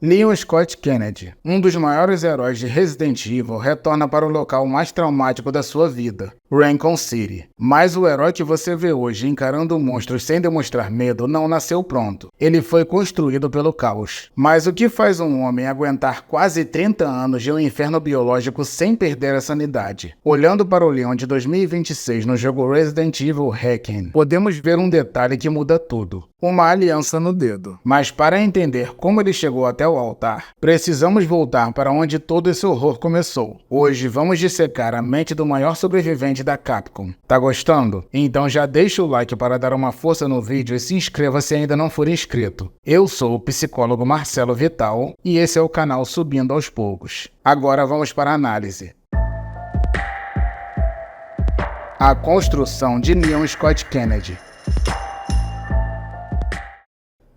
Leon Scott Kennedy, um dos maiores heróis de Resident Evil, retorna para o local mais traumático da sua vida, Raccoon City. Mas o herói que você vê hoje encarando monstros sem demonstrar medo não nasceu pronto. Ele foi construído pelo caos. Mas o que faz um homem aguentar quase 30 anos de um inferno biológico sem perder a sanidade? Olhando para o Leon de 2026 no jogo Resident Evil Requiem, podemos ver um detalhe que muda tudo. Uma aliança no dedo. Mas para entender como ele chegou até o altar, precisamos voltar para onde todo esse horror começou. Hoje vamos dissecar a mente do maior sobrevivente da Capcom. Tá gostando? Então já deixa o like para dar uma força no vídeo e se inscreva se ainda não for inscrito. Eu sou o psicólogo Marcelo Vital e esse é o canal Subindo aos Poucos. Agora vamos para a análise. A construção de Leon Scott Kennedy.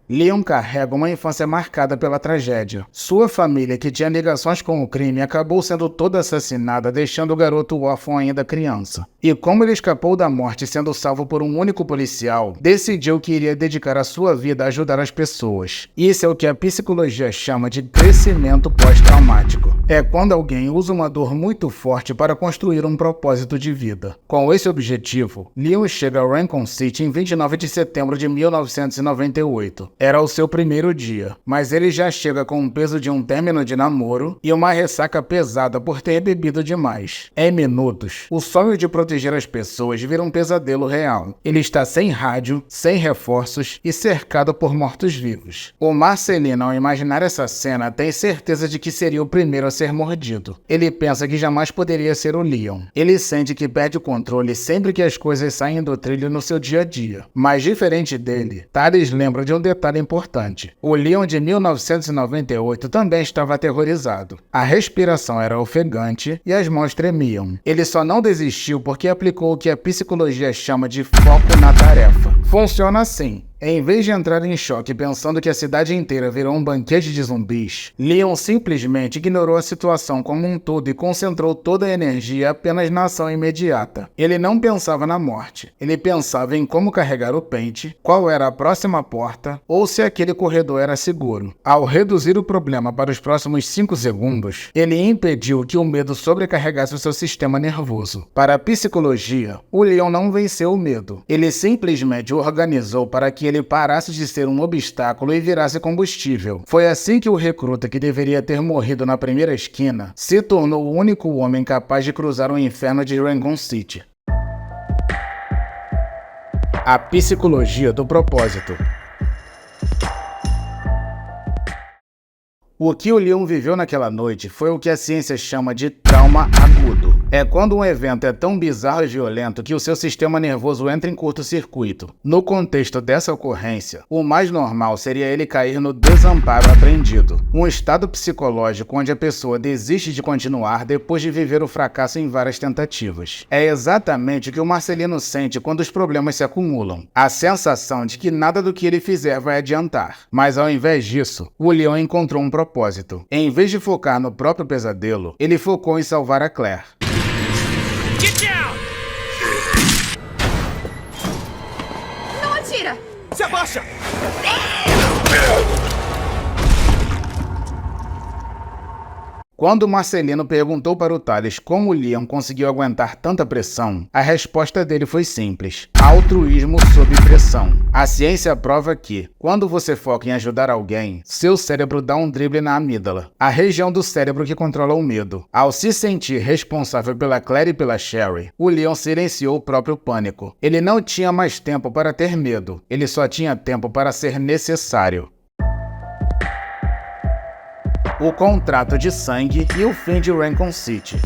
Leon carrega uma infância marcada pela tragédia. Sua família, que tinha ligações com o crime, acabou sendo toda assassinada, deixando o garoto órfão ainda criança. E como ele escapou da morte sendo salvo por um único policial, decidiu que iria dedicar a sua vida a ajudar as pessoas. Isso é o que a psicologia chama de crescimento pós-traumático. É quando alguém usa uma dor muito forte para construir um propósito de vida. Com esse objetivo, Leon chega a Raccoon City em 29 de setembro de 1998. Era o seu primeiro dia, mas ele já chega com o peso de um término de namoro e uma ressaca pesada por ter bebido demais. Em minutos, o sonho de proteger as pessoas vira um pesadelo real. Ele está sem rádio, sem reforços e cercado por mortos-vivos. O Marcelino, ao imaginar essa cena, tem certeza de que seria o primeiro a ser mordido. Ele pensa que jamais poderia ser o Leon. Ele sente que perde o controle sempre que as coisas saem do trilho no seu dia a dia. Mas diferente dele, Thales lembra de um detalhe importante. O Leon de 1998 também estava aterrorizado. A respiração era ofegante e as mãos tremiam. Ele só não desistiu porque aplicou o que a psicologia chama de foco na tarefa. Funciona assim. Em vez de entrar em choque pensando que a cidade inteira virou um banquete de zumbis, Leon simplesmente ignorou a situação como um todo e concentrou toda a energia apenas na ação imediata. Ele não pensava na morte, ele pensava em como carregar o pente, qual era a próxima porta ou se aquele corredor era seguro. Ao reduzir o problema para os próximos 5 segundos, ele impediu que o medo sobrecarregasse o seu sistema nervoso. Para a psicologia, o Leon não venceu o medo, ele simplesmente organizou para que ele parasse de ser um obstáculo e virasse combustível. Foi assim que o recruta, que deveria ter morrido na primeira esquina, se tornou o único homem capaz de cruzar o inferno de Raccoon City. A psicologia do propósito. O que o Leon viveu naquela noite foi o que a ciência chama de trauma agudo. É quando um evento é tão bizarro e violento que o seu sistema nervoso entra em curto-circuito. No contexto dessa ocorrência, o mais normal seria ele cair no desamparo aprendido, um estado psicológico onde a pessoa desiste de continuar depois de viver o fracasso em várias tentativas. É exatamente o que o Marcelino sente quando os problemas se acumulam. A sensação de que nada do que ele fizer vai adiantar. Mas ao invés disso, o Leon encontrou um propósito. Em vez de focar no próprio pesadelo, ele focou em salvar a Claire. Get down! Não atira! Se abaixa! Quando Marcelino perguntou para o Thales como o Leon conseguiu aguentar tanta pressão, a resposta dele foi simples: altruísmo sob pressão. A ciência prova que, quando você foca em ajudar alguém, seu cérebro dá um drible na amígdala, a região do cérebro que controla o medo. Ao se sentir responsável pela Claire e pela Sherry, o Leon silenciou o próprio pânico. Ele não tinha mais tempo para ter medo, ele só tinha tempo para ser necessário. O contrato de sangue e o fim de Raccoon City.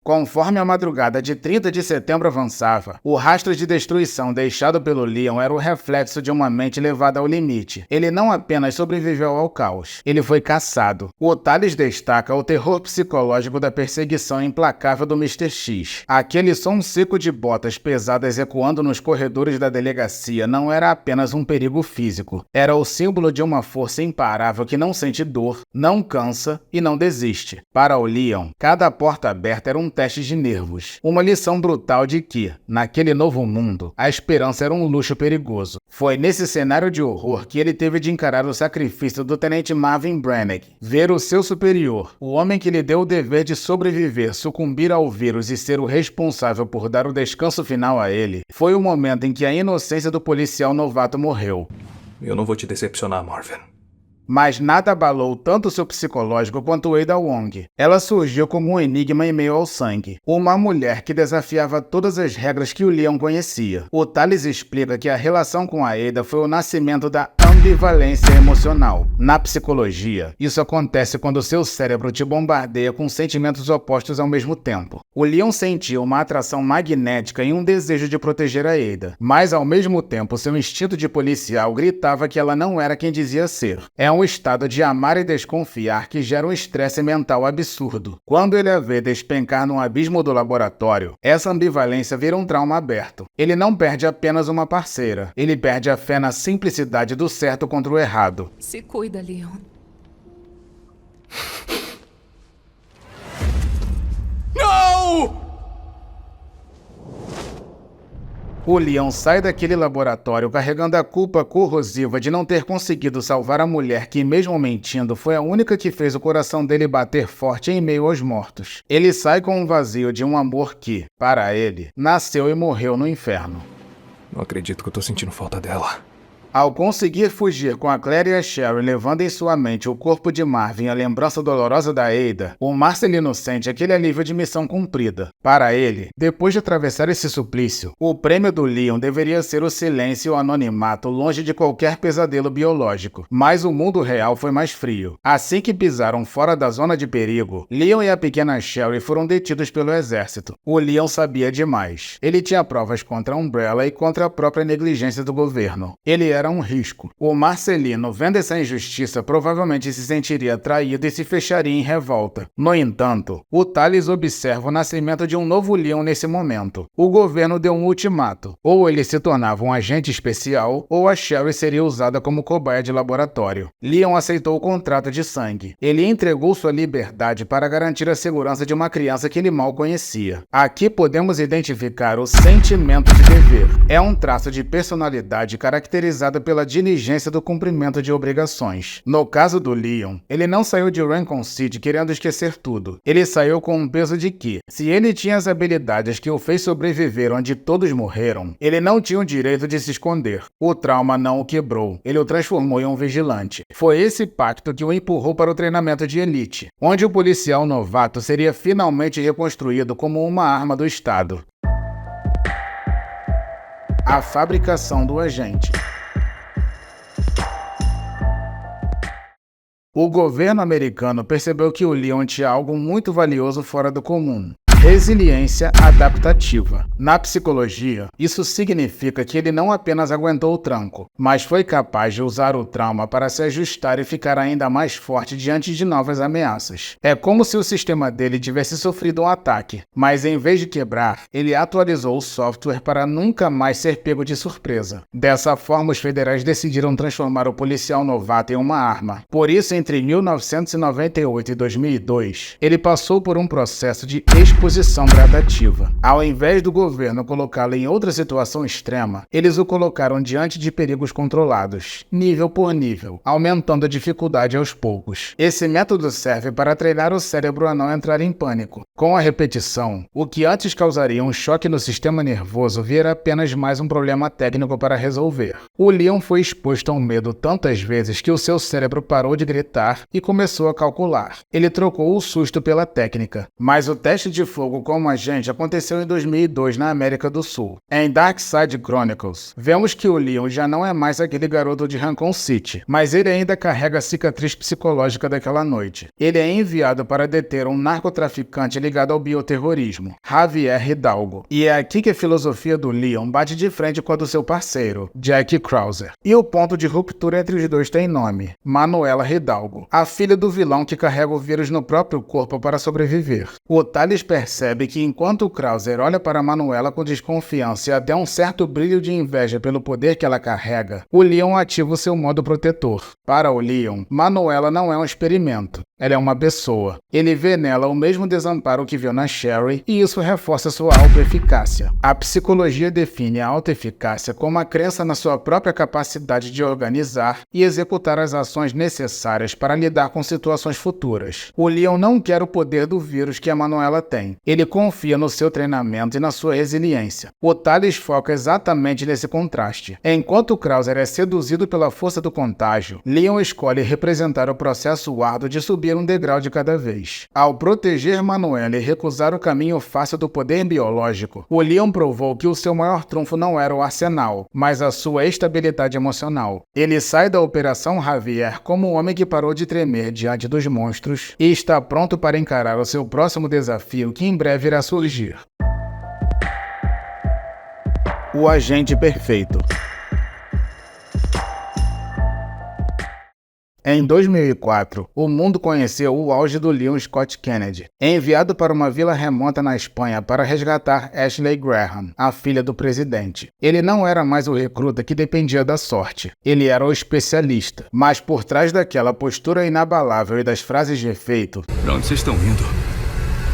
Conforme a madrugada de 30 de setembro avançava, o rastro de destruição deixado pelo Leon era o reflexo de uma mente levada ao limite. Ele não apenas sobreviveu ao caos, ele foi caçado. O Thales destaca o terror psicológico da perseguição implacável do Mr. X. Aquele som seco de botas pesadas ecoando nos corredores da delegacia não era apenas um perigo físico, era o símbolo de uma força imparável que não sente dor, não cansa e não desiste. Para o Leon, cada porta aberta era um teste de nervos. Uma lição brutal de que, naquele novo mundo, a esperança era um luxo perigoso. Foi nesse cenário de horror que ele teve de encarar o sacrifício do Tenente Marvin Branagh. Ver o seu superior, o homem que lhe deu o dever de sobreviver, sucumbir ao vírus e ser o responsável por dar o descanso final a ele, foi o momento em que a inocência do policial novato morreu. Eu não vou te decepcionar, Marvin. Mas nada abalou tanto seu psicológico quanto Ada Wong. Ela surgiu como um enigma em meio ao sangue. Uma mulher que desafiava todas as regras que o Leon conhecia. O Tales explica que a relação com a Ada foi o nascimento da ambivalência emocional. Na psicologia, isso acontece quando seu cérebro te bombardeia com sentimentos opostos ao mesmo tempo. O Leon sentia uma atração magnética e um desejo de proteger a Ada, mas ao mesmo tempo seu instinto de policial gritava que ela não era quem dizia ser. É um estado de amar e desconfiar que gera um estresse mental absurdo. Quando ele a vê despencar num abismo do laboratório, essa ambivalência vira um trauma aberto. Ele não perde apenas uma parceira, ele perde a fé na simplicidade do certo contra o errado. Se cuida, Leon. Não! O Leon sai daquele laboratório carregando a culpa corrosiva de não ter conseguido salvar a mulher que, mesmo mentindo, foi a única que fez o coração dele bater forte em meio aos mortos. Ele sai com um vazio de um amor que, para ele, nasceu e morreu no inferno. Não acredito que eu tô sentindo falta dela. Ao conseguir fugir com a Claire e a Sherry levando em sua mente o corpo de Marvin e a lembrança dolorosa da Ada, o Marcelino sente aquele alívio de missão cumprida. Para ele, depois de atravessar esse suplício, o prêmio do Leon deveria ser o silêncio e o anonimato longe de qualquer pesadelo biológico. Mas o mundo real foi mais frio. Assim que pisaram fora da zona de perigo, Leon e a pequena Sherry foram detidos pelo exército. O Leon sabia demais. Ele tinha provas contra a Umbrella e contra a própria negligência do governo. Ele era um risco. O Marcelino, vendo essa injustiça, provavelmente se sentiria traído e se fecharia em revolta. No entanto, o Tales observa o nascimento de um novo Leon nesse momento. O governo deu um ultimato. Ou ele se tornava um agente especial, ou a Sherry seria usada como cobaia de laboratório. Leon aceitou o contrato de sangue. Ele entregou sua liberdade para garantir a segurança de uma criança que ele mal conhecia. Aqui podemos identificar o sentimento de dever. É um traço de personalidade caracterizado pela diligência do cumprimento de obrigações. No caso do Leon, ele não saiu de Raccoon City querendo esquecer tudo. Ele saiu com um peso de que, se ele tinha as habilidades que o fez sobreviver onde todos morreram, ele não tinha o direito de se esconder. O trauma não o quebrou, ele o transformou em um vigilante. Foi esse pacto que o empurrou para o treinamento de elite, onde o policial novato seria finalmente reconstruído como uma arma do Estado. A fabricação do agente. O governo americano percebeu que o Leon tinha algo muito valioso fora do comum. Resiliência adaptativa. Na psicologia, isso significa que ele não apenas aguentou o tranco, mas foi capaz de usar o trauma para se ajustar e ficar ainda mais forte diante de novas ameaças. É como se o sistema dele tivesse sofrido um ataque, mas em vez de quebrar, ele atualizou o software para nunca mais ser pego de surpresa. Dessa forma, os federais decidiram transformar o policial novato em uma arma. Por isso, entre 1998 e 2002, ele passou por um processo de exposição gradativa. Ao invés do governo colocá-lo em outra situação extrema, eles o colocaram diante de perigos controlados, nível por nível, aumentando a dificuldade aos poucos. Esse método serve para treinar o cérebro a não entrar em pânico. Com a repetição, o que antes causaria um choque no sistema nervoso vira apenas mais um problema técnico para resolver. O Leon foi exposto ao medo tantas vezes que o seu cérebro parou de gritar e começou a calcular. Ele trocou o susto pela técnica, mas o teste de fogo como agente aconteceu em 2002 na América do Sul. Em Dark Side Chronicles, vemos que o Leon já não é mais aquele garoto de Raccoon City, mas ele ainda carrega a cicatriz psicológica daquela noite. Ele é enviado para deter um narcotraficante ligado ao bioterrorismo, Javier Hidalgo. E é aqui que a filosofia do Leon bate de frente com a do seu parceiro, Jack Krauser. E o ponto de ruptura entre os dois tem nome: Manuela Hidalgo, a filha do vilão que carrega o vírus no próprio corpo para sobreviver. O Tales percebe que enquanto Krauser olha para Manuela com desconfiança e até um certo brilho de inveja pelo poder que ela carrega, o Leon ativa o seu modo protetor. Para o Leon, Manuela não é um experimento. ela é uma pessoa. Ele vê nela o mesmo desamparo que viu na Sherry e isso reforça sua autoeficácia. A psicologia define a autoeficácia como a crença na sua própria capacidade de organizar e executar as ações necessárias para lidar com situações futuras. O Leon não quer o poder do vírus que a Manuela tem. Ele confia no seu treinamento e na sua resiliência. O Tales foca exatamente nesse contraste. Enquanto Krauser é seduzido pela força do contágio, Leon escolhe representar o processo árduo de subir um degrau de cada vez. Ao proteger Manuela e recusar o caminho fácil do poder biológico, o Leon provou que o seu maior trunfo não era o arsenal, mas a sua estabilidade emocional. Ele sai da Operação Javier como um homem que parou de tremer diante dos monstros e está pronto para encarar o seu próximo desafio que em breve irá surgir. O Agente Perfeito. Em 2004, o mundo conheceu o auge do Leon Scott Kennedy, enviado para uma vila remota na Espanha para resgatar Ashley Graham, a filha do presidente. Ele não era mais o recruta que dependia da sorte, ele era o especialista. Mas por trás daquela postura inabalável e das frases de efeito... Pra onde vocês estão indo?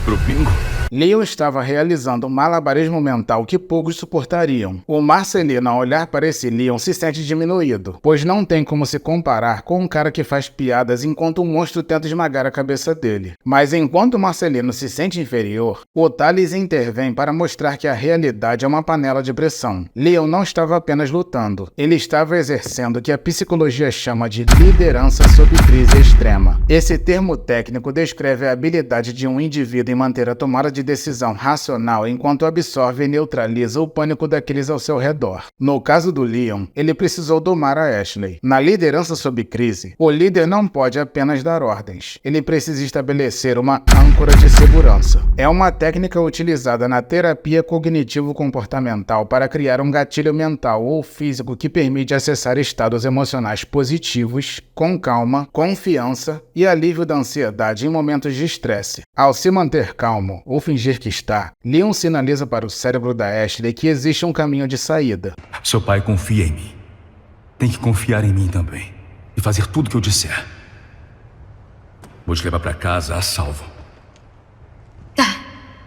Pro bingo? Leon estava realizando um malabarismo mental que poucos suportariam. O Marcelino, ao olhar para esse Leon, se sente diminuído, pois não tem como se comparar com um cara que faz piadas enquanto um monstro tenta esmagar a cabeça dele. Mas enquanto o Marcelino se sente inferior, o Tales intervém para mostrar que a realidade é uma panela de pressão. Leon não estava apenas lutando, ele estava exercendo o que a psicologia chama de liderança sob crise extrema. Esse termo técnico descreve a habilidade de um indivíduo em manter a tomada de decisão racional enquanto absorve e neutraliza o pânico daqueles ao seu redor. No caso do Leon, ele precisou domar a Ashley. Na liderança sob crise, o líder não pode apenas dar ordens. Ele precisa estabelecer uma âncora de segurança. É uma técnica utilizada na terapia cognitivo-comportamental para criar um gatilho mental ou físico que permite acessar estados emocionais positivos, com calma, confiança e alívio da ansiedade em momentos de estresse. Ao se manter calmo, ou fingir que está, Leon sinaliza para o cérebro da Ashley que existe um caminho de saída. Seu pai confia em mim. Tem que confiar em mim também. E fazer tudo o que eu disser. Vou te levar pra casa a salvo.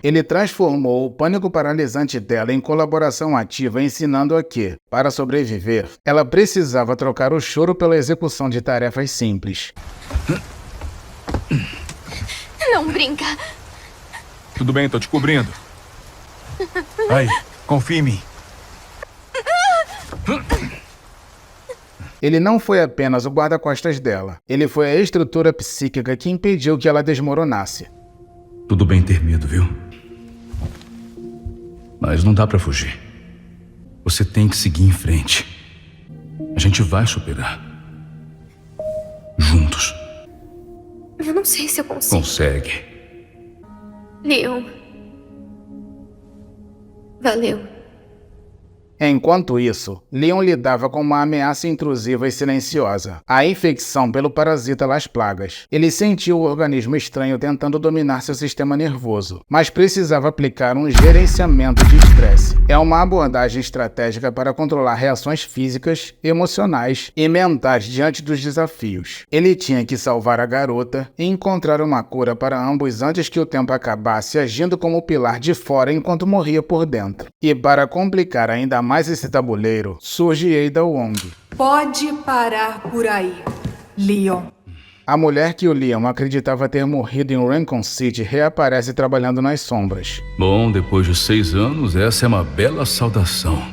Ele transformou o pânico paralisante dela em colaboração ativa, ensinando-a que, para sobreviver, ela precisava trocar o choro pela execução de tarefas simples. Não brinca. Tudo bem, tô te cobrindo. Aí, confia em mim. Ele não foi apenas o guarda-costas dela. Ele foi a estrutura psíquica que impediu que ela desmoronasse. Tudo bem ter medo, viu? Mas não dá pra fugir. Você tem que seguir em frente. A gente vai superar. Juntos. Eu não sei se eu consigo. Consegue. Leon. Valeu. Enquanto isso, Leon lidava com uma ameaça intrusiva e silenciosa, a infecção pelo parasita Las Plagas. Ele sentiu o organismo estranho tentando dominar seu sistema nervoso, mas precisava aplicar um gerenciamento de estresse. É uma abordagem estratégica para controlar reações físicas, emocionais e mentais diante dos desafios. Ele tinha que salvar a garota e encontrar uma cura para ambos antes que o tempo acabasse, agindo como pilar de fora enquanto morria por dentro. E para complicar ainda mais esse tabuleiro, surge Ada Wong. Pode parar por aí, Leon. A mulher que o Leon acreditava ter morrido em Raccoon City reaparece trabalhando nas sombras. Bom, depois de 6 anos, essa é uma bela saudação.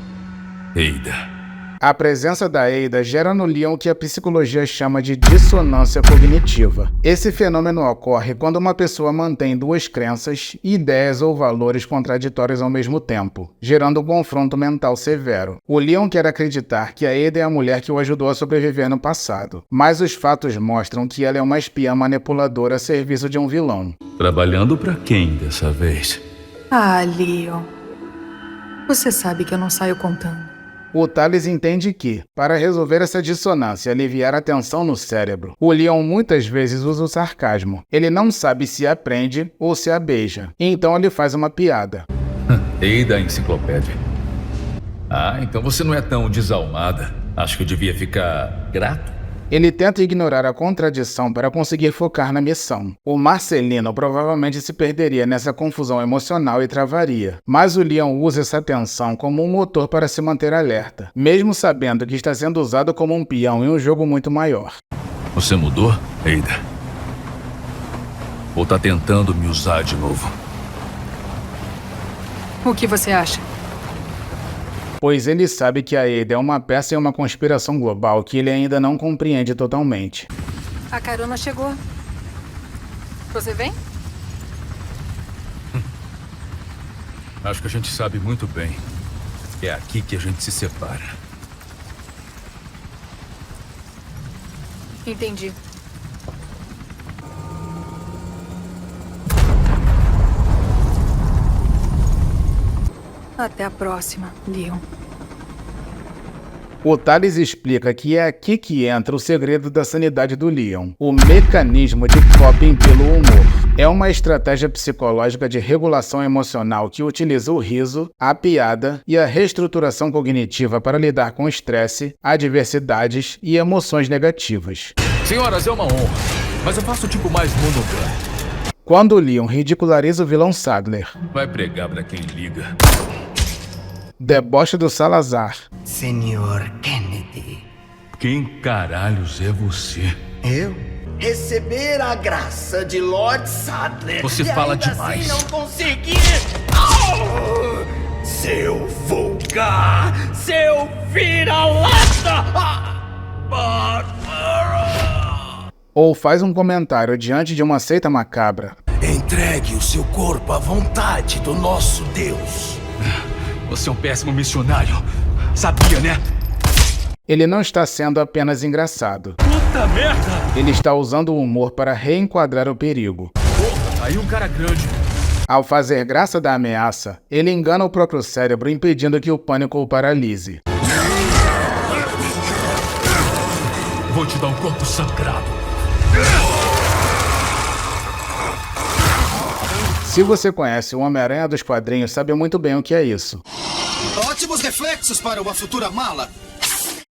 Ada. A presença da Ada gera no Leon o que a psicologia chama de dissonância cognitiva. Esse fenômeno ocorre quando uma pessoa mantém duas crenças, ideias ou valores contraditórios ao mesmo tempo, gerando um confronto mental severo. O Leon quer acreditar que a Ada é a mulher que o ajudou a sobreviver no passado, mas os fatos mostram que ela é uma espiã manipuladora a serviço de um vilão. Trabalhando pra quem dessa vez? Ah, Leon. Você sabe que eu não saio contando. O Tales entende que, para resolver essa dissonância e aliviar a tensão no cérebro, o Leon muitas vezes usa o sarcasmo. Ele não sabe se aprende ou se a beija, então ele faz uma piada. Ada a enciclopédia. Ah, então você não é tão desalmada. Acho que eu devia ficar grato. Ele tenta ignorar a contradição para conseguir focar na missão. O Marcelino provavelmente se perderia nessa confusão emocional e travaria, mas o Leon usa essa tensão como um motor para se manter alerta, mesmo sabendo que está sendo usado como um peão em um jogo muito maior. Você mudou, Ada? Ou tá tentando me usar de novo? O que você acha? Pois ele sabe que a Ada é uma peça em uma conspiração global que ele ainda não compreende totalmente. A carona chegou. Você vem? Acho que a gente sabe muito bem. É aqui que a gente se separa. Entendi. Até a próxima, Leon. O Thales explica que é aqui que entra o segredo da sanidade do Leon, o mecanismo de coping pelo humor. É uma estratégia psicológica de regulação emocional que utiliza o riso, a piada e a reestruturação cognitiva para lidar com estresse, adversidades e emoções negativas. Senhoras, é uma honra, mas eu faço o tipo mais monogâmico. Quando o Leon ridiculariza o vilão Sadler, Vai pregar pra quem liga. deboche do Salazar, Senhor Kennedy, Quem caralhos é você? eu receber a graça de Lord Sadler. Você e fala ainda demais. Assim não conseguir. Oh! Seu vulgar, seu vira-lata. Bárbaro! ou faz um comentário diante de uma seita macabra. Entregue o seu corpo à vontade do nosso Deus. Você é um péssimo missionário. Sabia, né? Ele não está sendo apenas engraçado. Puta merda! Ele está usando o humor para reenquadrar o perigo. Porra, aí um cara grande. Ao fazer graça da ameaça, ele engana o próprio cérebro, impedindo que o pânico o paralise. Vou te dar um corpo sangrado. Se você conhece o Homem-Aranha dos quadrinhos, sabe muito bem o que é isso. Ótimos reflexos para uma futura mala.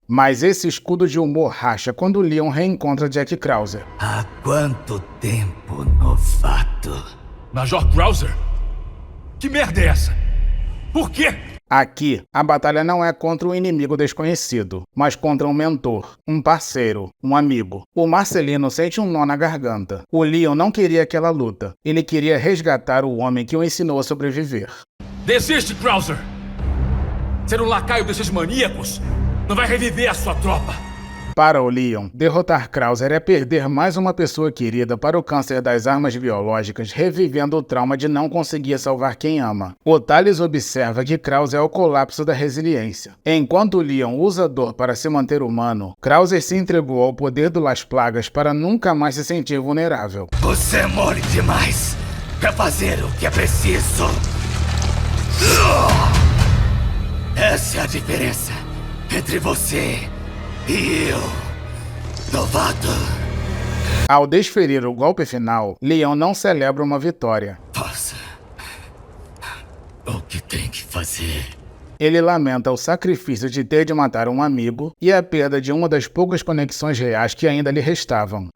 Mas esse escudo de humor racha quando Leon reencontra Jack Krauser. Há quanto tempo, novato? Major Krauser? Que merda é essa? Por quê? Aqui, a batalha não é contra um inimigo desconhecido, mas contra um mentor, um parceiro, um amigo. O Marcelino sente um nó na garganta. O Leon não queria aquela luta. Ele queria resgatar o homem que o ensinou a sobreviver. Desiste, Krauser! Ser um lacaio desses maníacos não vai reviver a sua tropa. Para o Leon, derrotar Krauser é perder mais uma pessoa querida para o câncer das armas biológicas, revivendo o trauma de não conseguir salvar quem ama. O Thales observa que Krauser é o colapso da resiliência. Enquanto Leon usa dor para se manter humano, Krauser se entregou ao poder do Las Plagas para nunca mais se sentir vulnerável. Você mole demais pra fazer o que é preciso. Essa é a diferença entre você e eu, novato. Ao desferir o golpe final, Leon não celebra uma vitória. Faça o que tem que fazer. Ele lamenta o sacrifício de ter de matar um amigo e a perda de uma das poucas conexões reais que ainda lhe restavam.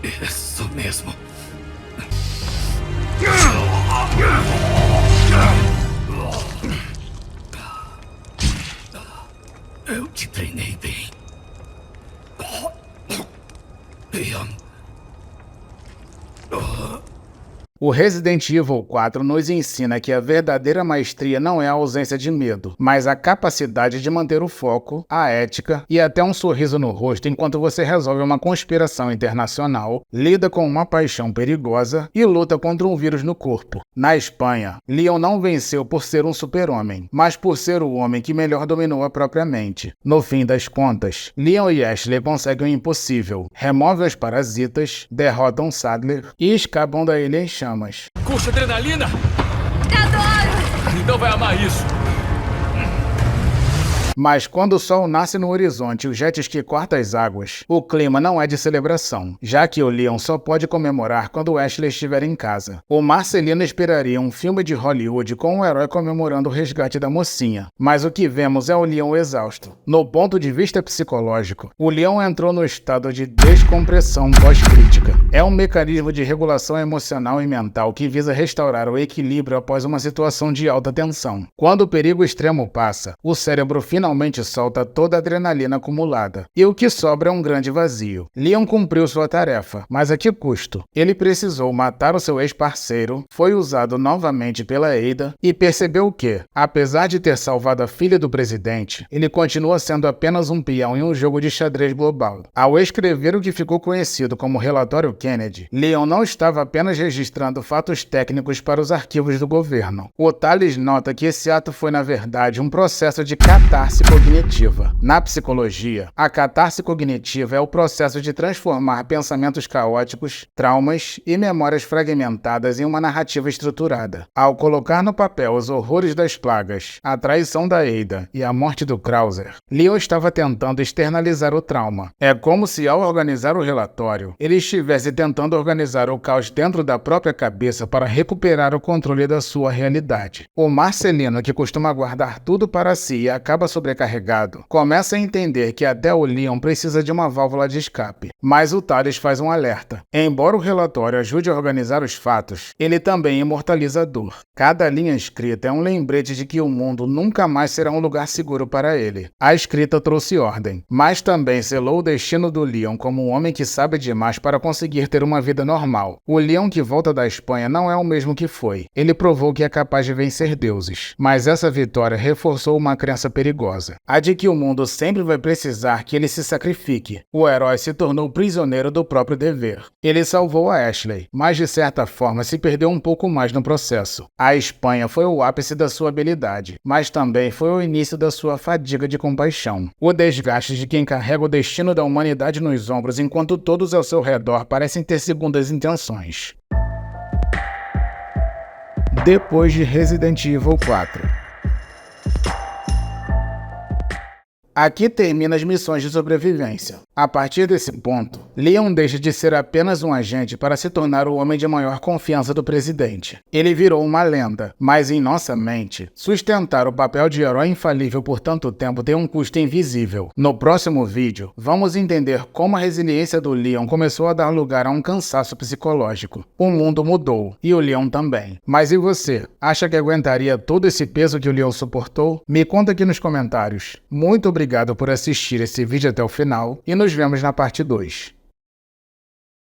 Isso mesmo. Eu te treinei bem. Leon. O Resident Evil 4 nos ensina que a verdadeira maestria não é a ausência de medo, mas a capacidade de manter o foco, a ética e até um sorriso no rosto enquanto você resolve uma conspiração internacional, lida com uma paixão perigosa e luta contra um vírus no corpo. Na Espanha, Leon não venceu por ser um super-homem, mas por ser o homem que melhor dominou a própria mente. No fim das contas, Leon e Ashley conseguem o impossível, removem os parasitas, derrotam Sadler e escapam da ilha em chamas. Curte adrenalina? Adoro! Então vai amar isso. Mas quando o sol nasce no horizonte e o jet ski corta as águas, o clima não é de celebração, já que o Leon só pode comemorar quando Ashley estiver em casa. O Marcelino esperaria um filme de Hollywood com um herói comemorando o resgate da mocinha, mas o que vemos é o Leon exausto. No ponto de vista psicológico, o Leon entrou no estado de descompressão pós-crítica. É um mecanismo de regulação emocional e mental que visa restaurar o equilíbrio após uma situação de alta tensão. Quando o perigo extremo passa, o cérebro finalmente solta toda a adrenalina acumulada, e o que sobra é um grande vazio. Leon cumpriu sua tarefa, mas a que custo? Ele precisou matar o seu ex-parceiro, foi usado novamente pela Ada e percebeu que, apesar de ter salvado a filha do presidente, ele continua sendo apenas um peão em um jogo de xadrez global. Ao escrever o que ficou conhecido como Relatório Kennedy, Leon não estava apenas registrando fatos técnicos para os arquivos do governo. O Tales nota que esse ato foi, na verdade, um processo de catarse cognitiva. Na psicologia, a catarse cognitiva é o processo de transformar pensamentos caóticos, traumas e memórias fragmentadas em uma narrativa estruturada. Ao colocar no papel os horrores das plagas, a traição da Ada e a morte do Krauser, Leon estava tentando externalizar o trauma. É como se, ao organizar o relatório, ele estivesse tentando organizar o caos dentro da própria cabeça para recuperar o controle da sua realidade. O Marcelino, que costuma guardar tudo para si e acaba sobrecarregado, começa a entender que até o Leon precisa de uma válvula de escape. Mas o Tales faz um alerta. Embora o relatório ajude a organizar os fatos, ele também imortaliza a dor. Cada linha escrita é um lembrete de que o mundo nunca mais será um lugar seguro para ele. A escrita trouxe ordem, mas também selou o destino do Leon como um homem que sabe demais para conseguir ter uma vida normal. O Leon que volta da Espanha não é o mesmo que foi. Ele provou que é capaz de vencer deuses, mas essa vitória reforçou uma crença perigosa, a de que o mundo sempre vai precisar que ele se sacrifique. O herói se tornou prisioneiro do próprio dever. Ele salvou a Ashley, mas de certa forma se perdeu um pouco mais no processo. A Espanha foi o ápice da sua habilidade, mas também foi o início da sua fadiga de compaixão. O desgaste de quem carrega o destino da humanidade nos ombros enquanto todos ao seu redor parecem ter segundas intenções. Depois de Resident Evil 4. Aqui termina as missões de sobrevivência. A partir desse ponto, Leon deixa de ser apenas um agente para se tornar o homem de maior confiança do presidente. Ele virou uma lenda, mas em nossa mente, sustentar o papel de herói infalível por tanto tempo tem um custo invisível. No próximo vídeo, vamos entender como a resiliência do Leon começou a dar lugar a um cansaço psicológico. O mundo mudou, e o Leon também. Mas e você? Acha que aguentaria todo esse peso que o Leon suportou? Me conta aqui nos comentários. Muito obrigado por assistir esse vídeo até o final e nos vemos na parte 2.